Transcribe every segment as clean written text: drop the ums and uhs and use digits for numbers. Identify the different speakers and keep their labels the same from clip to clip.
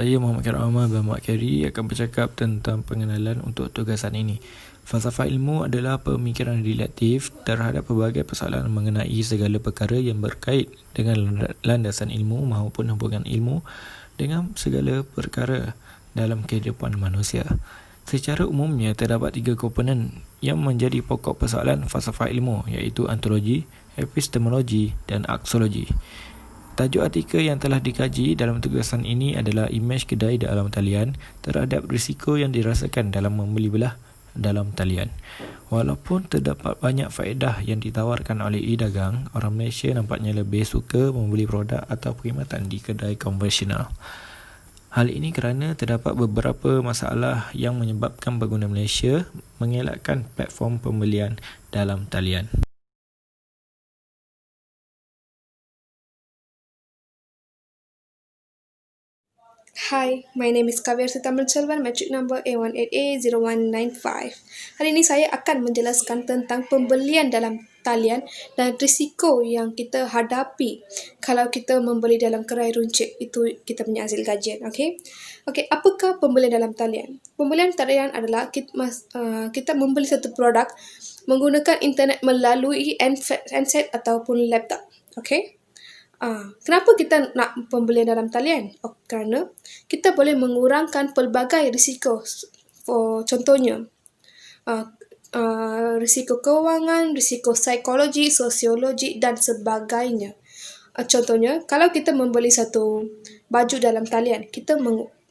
Speaker 1: Saya Muhammad Khairul Amal bin Muhammad Khairi akan bercakap tentang pengenalan untuk tugasan ini. Falsafah ilmu adalah pemikiran redaktif terhadap pelbagai persoalan mengenai segala perkara yang berkait dengan landasan ilmu maupun hubungan ilmu dengan segala perkara dalam kehidupan manusia. Secara umumnya, terdapat 3 komponen yang menjadi pokok persoalan falsafah ilmu, iaitu ontologi, epistemologi dan aksiologi. Tajuk artikel yang telah dikaji dalam tugasan ini adalah imej kedai dalam talian terhadap risiko yang dirasakan dalam membeli belah dalam talian. Walaupun terdapat banyak faedah yang ditawarkan oleh e-dagang, orang Malaysia nampaknya lebih suka membeli produk atau perkhidmatan di kedai konvensional. Hal ini kerana terdapat beberapa masalah yang menyebabkan pengguna Malaysia mengelakkan platform pembelian dalam talian.
Speaker 2: Hi, my name is Kavya Sitamal Selvan, metric number A18A0195. Hari ini saya akan menjelaskan tentang pembelian dalam talian dan risiko yang kita hadapi kalau kita membeli dalam gerai runcit. Itu kita punya hasil kajian, okey? Okey, apakah pembelian dalam talian? Pembelian talian adalah kita membeli satu produk menggunakan internet melalui handset ataupun laptop, okey? Kenapa kita nak pembelian dalam talian? Kerana kita boleh mengurangkan pelbagai risiko. Contohnya, risiko kewangan, risiko psikologi, sosiologi dan sebagainya. Contohnya, kalau kita membeli satu baju dalam talian, kita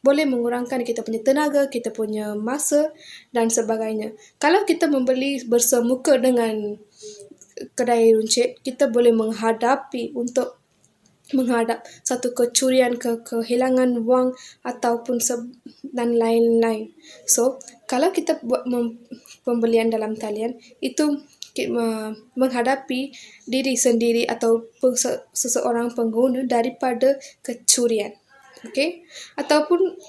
Speaker 2: boleh mengurangkan kita punya tenaga, kita punya masa dan sebagainya. Kalau kita membeli bersemuka dengan kedai runcit, kita boleh menghadap satu kecurian, kehilangan wang ataupun dan lain-lain. So, kalau kita buat pembelian dalam talian, itu menghadapi diri sendiri atau seseorang pengguna daripada kecurian. Okey? Ataupun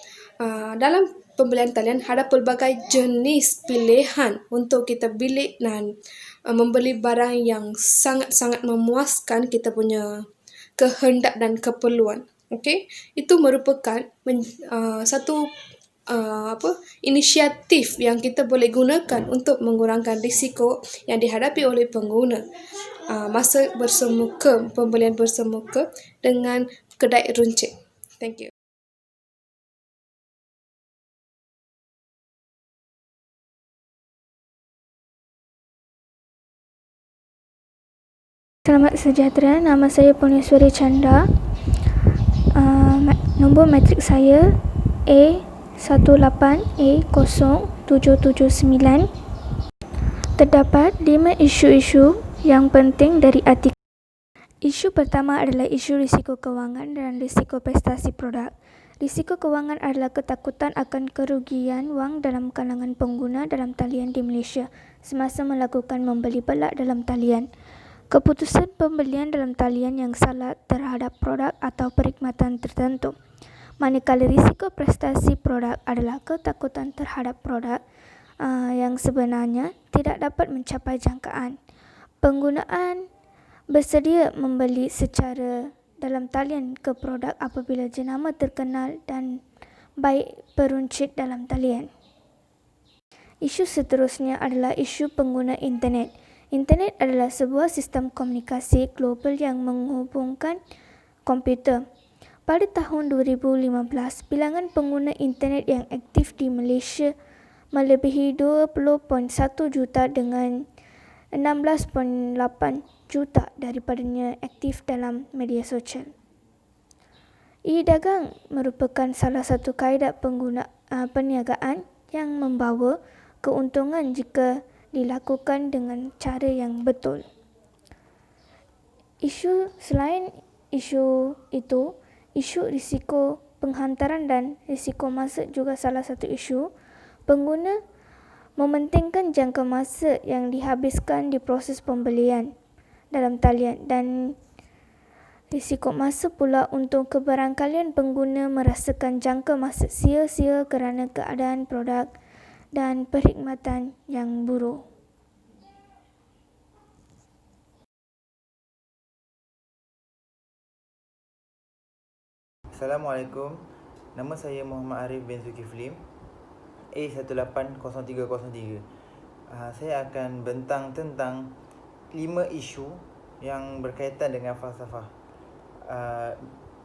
Speaker 2: dalam pembelian talian ada pelbagai jenis pilihan untuk kita bilik dan membeli barang yang sangat-sangat memuaskan kita punya kehendak dan keperluan. Okey, itu merupakan satu inisiatif yang kita boleh gunakan untuk mengurangkan risiko yang dihadapi oleh pengguna masa pembelian bersemuka dengan kedai runcit. Thank you.
Speaker 3: Selamat sejahtera, nama saya Punyaswari Chanda. Nombor matrik saya A18A0779. Terdapat 5 isu-isu yang penting dari artikel. Isu pertama adalah isu risiko kewangan dan risiko prestasi produk. Risiko kewangan adalah ketakutan akan kerugian wang dalam kalangan pengguna dalam talian di Malaysia semasa melakukan membeli belak dalam talian. Keputusan pembelian dalam talian yang salah terhadap produk atau perkhidmatan tertentu. Manakala risiko prestasi produk adalah ketakutan terhadap produk yang sebenarnya tidak dapat mencapai jangkaan. Penggunaan bersedia membeli secara dalam talian ke produk apabila jenama terkenal dan baik peruncit dalam talian. Isu seterusnya adalah isu pengguna internet. Internet adalah sebuah sistem komunikasi global yang menghubungkan komputer. Pada tahun 2015, bilangan pengguna internet yang aktif di Malaysia melebihi 20.1 juta dengan 16.8 juta daripadanya aktif dalam media sosial. E-dagang merupakan salah satu kaedah perniagaan yang membawa keuntungan jika dilakukan dengan cara yang betul. Selain isu itu, isu risiko penghantaran dan risiko masa juga salah satu isu. Pengguna mementingkan jangka masa yang dihabiskan di proses pembelian dalam talian dan risiko masa pula untuk kebarangkalian pengguna merasakan jangka masa sia-sia kerana keadaan produk dan perkhidmatan yang buruk.
Speaker 4: Assalamualaikum. Nama saya Muhammad Arif bin Zulkifli, A180303. Saya akan bentang tentang 5 isu yang berkaitan dengan falsafah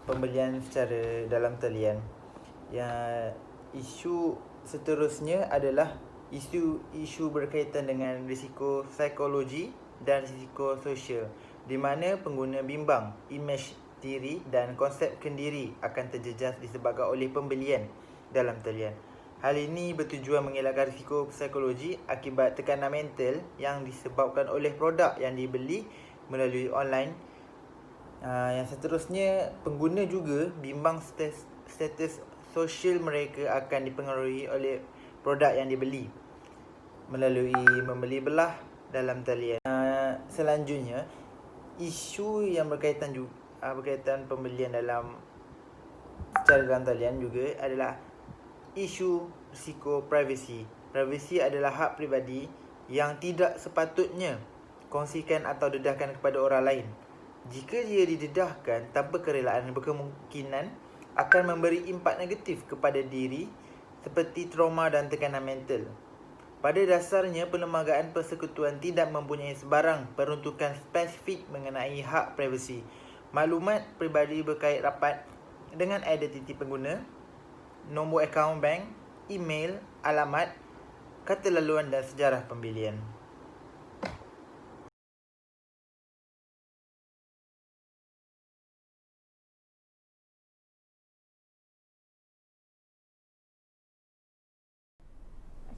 Speaker 4: pembelian secara dalam talian. Isu seterusnya adalah isu berkaitan dengan risiko psikologi dan risiko sosial, di mana pengguna bimbang imej diri dan konsep kendiri akan terjejas disebabkan oleh pembelian dalam talian. Hal ini bertujuan mengelakkan risiko psikologi akibat tekanan mental yang disebabkan oleh produk yang dibeli melalui online. Yang seterusnya, pengguna juga bimbang status sosial mereka akan dipengaruhi oleh produk yang dibeli melalui membeli belah dalam talian. Selanjutnya, isu yang berkaitan pembelian secara dalam talian juga adalah isu risiko privasi. Privasi adalah hak peribadi yang tidak sepatutnya kongsikan atau dedahkan kepada orang lain. Jika dia didedahkan tanpa kerelaan, berkemungkinan akan memberi impak negatif kepada diri seperti trauma dan tekanan mental. Pada dasarnya, Perlembagaan Persekutuan tidak mempunyai sebarang peruntukan spesifik mengenai hak privasi. Maklumat peribadi berkait rapat dengan identiti pengguna, nombor akaun bank, email, alamat, kata laluan dan sejarah pembelian.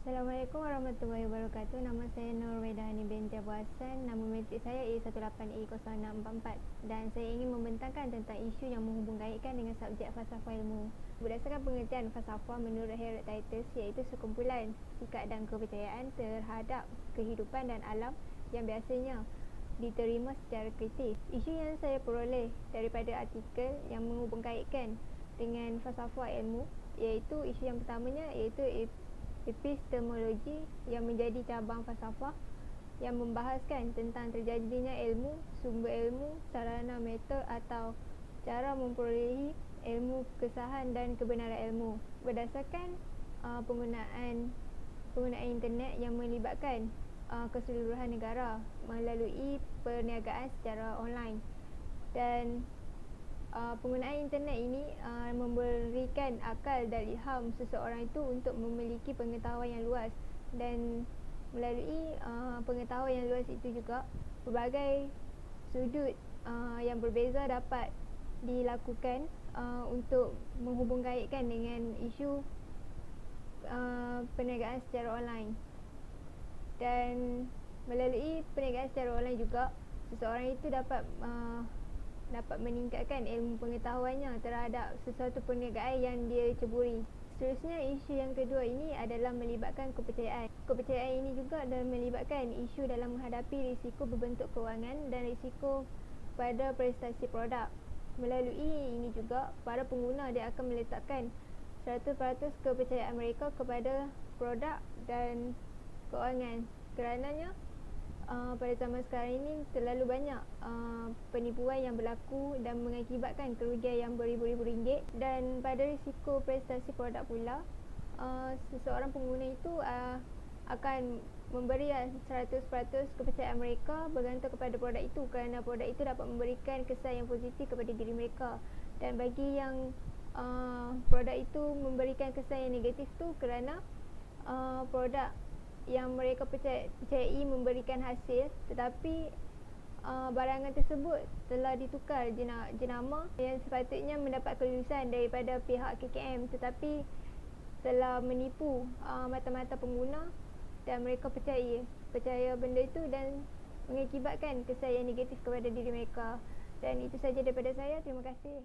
Speaker 5: Assalamualaikum warahmatullahi wabarakatuh. Nama saya Nur Wedani binti Abu Hassan. Nama metrik saya A18E0644 dan saya ingin membentangkan tentang isu yang menghubungkaitkan dengan subjek falsafah ilmu. Berdasarkan pengertian falsafah menurut Heraclitus, iaitu sekumpulan sikap dan kepercayaan terhadap kehidupan dan alam yang biasanya diterima secara kritis. Isu yang saya peroleh daripada artikel yang menghubungkaitkan dengan falsafah ilmu, iaitu isu yang pertamanya iaitu epistemologi yang menjadi cabang falsafah yang membahaskan tentang terjadinya ilmu, sumber ilmu, sarana metod atau cara memperolehi ilmu, kesahan dan kebenaran ilmu berdasarkan penggunaan internet yang melibatkan keseluruhan negara melalui perniagaan secara online. Dan penggunaan internet ini memberikan akal dan ilham seseorang itu untuk memiliki pengetahuan yang luas, dan melalui pengetahuan yang luas itu juga berbagai sudut yang berbeza dapat dilakukan untuk menghubungkaitkan dengan isu perniagaan secara online. Dan melalui perniagaan secara online juga seseorang itu dapat meningkatkan ilmu pengetahuannya terhadap sesuatu perniagaan yang dia ceburi. Seterusnya, isu yang kedua ini adalah melibatkan kepercayaan. Kepercayaan ini juga adalah melibatkan isu dalam menghadapi risiko berbentuk kewangan dan risiko pada prestasi produk. Melalui ini juga, para pengguna dia akan meletakkan 100% kepercayaan mereka kepada produk dan kewangan. Kerananya pada zaman sekarang ini terlalu banyak penipuan yang berlaku dan mengakibatkan kerugian yang beribu-ribu ringgit. Dan pada risiko prestasi produk pula, seseorang pengguna itu akan memberi 100% kepercayaan mereka bergantung kepada produk itu, kerana produk itu dapat memberikan kesan yang positif kepada diri mereka. Dan bagi yang produk itu memberikan kesan yang negatif tu kerana produk yang mereka percayai memberikan hasil, tetapi barangan tersebut telah ditukar jenama yang sepatutnya mendapat kelulusan daripada pihak KKM, tetapi telah menipu mata-mata pengguna dan mereka percaya benda itu dan mengakibatkan kesan yang negatif kepada diri mereka. Dan itu saja daripada saya. Terima kasih.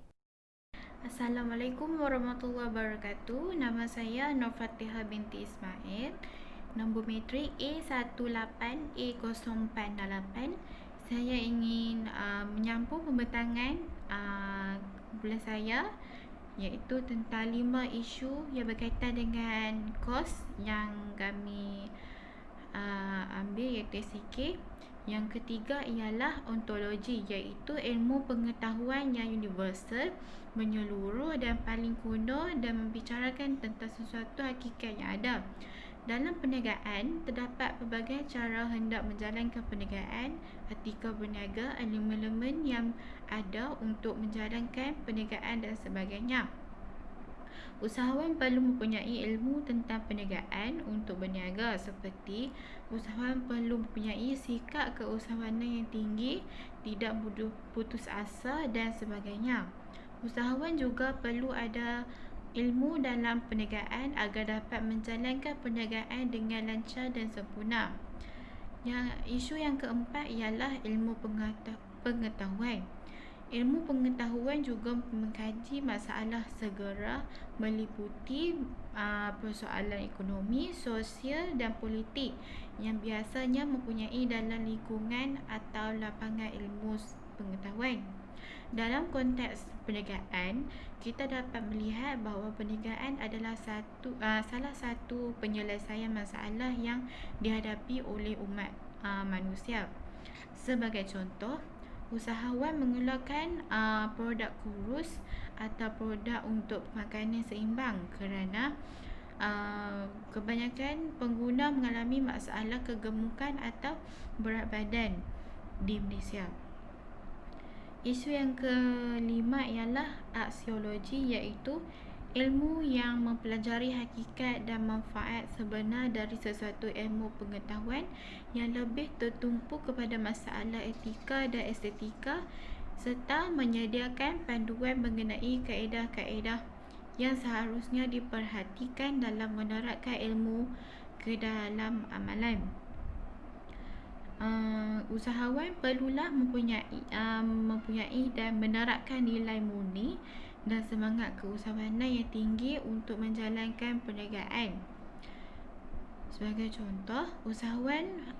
Speaker 6: Assalamualaikum warahmatullahi wabarakatuh. Nama saya Nur Fatihah binti Ismail. Nombor metrik A18E048. Saya ingin menyambung pembentangan kumpulan saya, iaitu tentang 5 isu yang berkaitan dengan kos yang kami ambil, iaitu SCK. Yang ketiga ialah ontologi, iaitu ilmu pengetahuan yang universal, menyeluruh dan paling kuno dan membicarakan tentang sesuatu hakikat yang ada. Dalam perniagaan, terdapat pelbagai cara hendak menjalankan perniagaan, etika berniaga, elemen-elemen yang ada untuk menjalankan perniagaan dan sebagainya. Usahawan perlu mempunyai ilmu tentang perniagaan untuk berniaga, seperti usahawan perlu mempunyai sikap keusahawanan yang tinggi, tidak putus asa dan sebagainya. Usahawan juga perlu ada ilmu dalam perniagaan agar dapat menjalankan perniagaan dengan lancar dan sempurna. Isu yang keempat ialah ilmu pengetahuan. Ilmu pengetahuan juga mengkaji masalah segera, meliputi persoalan ekonomi, sosial dan politik yang biasanya mempunyai dalam lingkungan atau lapangan ilmu pengetahuan. Dalam konteks perniagaan, kita dapat melihat bahawa perniagaan adalah salah satu penyelesaian masalah yang dihadapi oleh umat manusia. Sebagai contoh, usahawan mengeluarkan produk kurus atau produk untuk makanan seimbang kerana kebanyakan pengguna mengalami masalah kegemukan atau berat badan di Malaysia. Isu yang kelima ialah aksiologi, iaitu ilmu yang mempelajari hakikat dan manfaat sebenar dari sesuatu ilmu pengetahuan yang lebih tertumpu kepada masalah etika dan estetika, serta menyediakan panduan mengenai kaedah-kaedah yang seharusnya diperhatikan dalam menerapkan ilmu ke dalam amalan. Usahawan perlulah mempunyai dan menerapkan nilai murni dan semangat keusahawanan yang tinggi untuk menjalankan perniagaan. Sebagai contoh, usahawan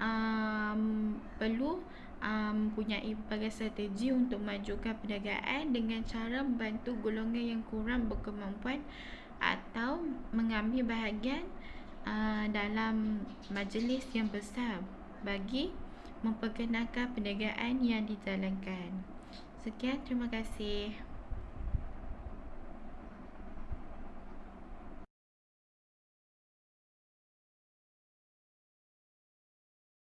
Speaker 6: perlu mempunyai berbagai strategi untuk memajukan perniagaan dengan cara membantu golongan yang kurang berkemampuan atau mengambil bahagian dalam majlis yang besar bagi memperkenalkan perniagaan yang dijalankan. Sekian, terima kasih.